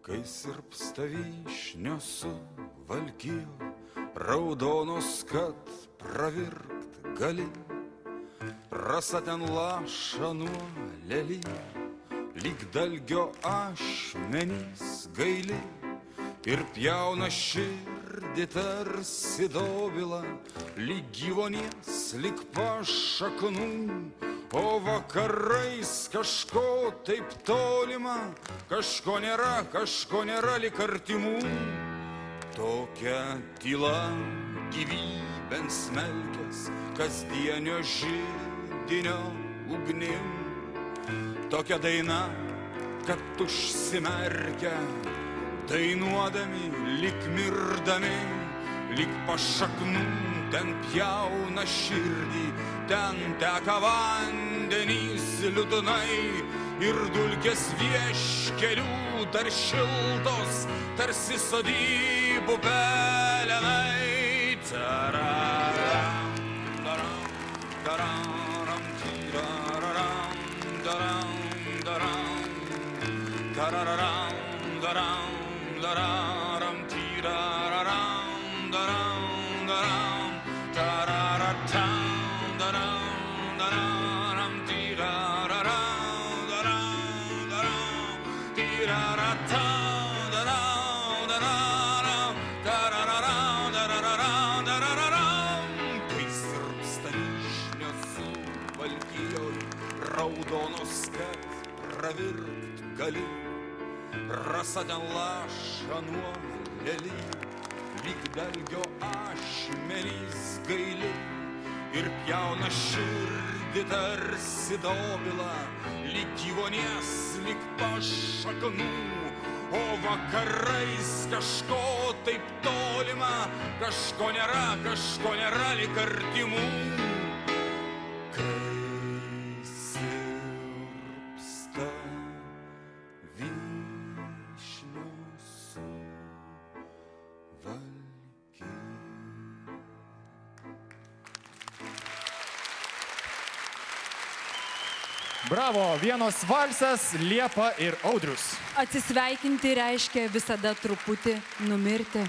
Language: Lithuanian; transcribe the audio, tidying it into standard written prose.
kai sirpsta vyšnios su valkijo, raudonos, kad pravirkt gali. Rasa ten laša nuo lelyje, lyg dalgio ašmenys gaili, ir pjauna širdį tarsi dobila, lyg gyvonies, lyg pašaknų. O vakarais kažko taip tolima, kažko nėra lyg artimų. Tokia tyla gyvybėn smelkės, kasdienio židinio ugnim. Tokia daina, kad užsimerkia, dainuodami, lyg mirdami, lyg pašaknų ten pjauna širdį, ten teka vandenys liūdnai ir dulkės vieškelių dar šiltos, tarsi sodybų pelenai. Tararam, daram, dararam, tiraram, daram, daram, tararam, daram, dararam, tiraram, daram, daram, tararatam, daram, dararam, tiraram, daram, daram, tiraratam, daram, dararam, tarararam, dararam, dararam. Kai sirpsta vyšnios su valkijoj, raudonos, kad pravirkt gali. Rasa ten laša nuo lelyje, lyg dalgio ašmenys gaili, ir pjauna širdį tarsi dobila, lyg gyvonies, lyg pašaknų. O vakarais kažko taip tolima, kažko nėra lyg artimų. Kai sirpsta vyšnios su valkija. Bravo, Vienos valsas, Liepa ir Audrius. Atsisveikinti reiškia visada truputį numirti.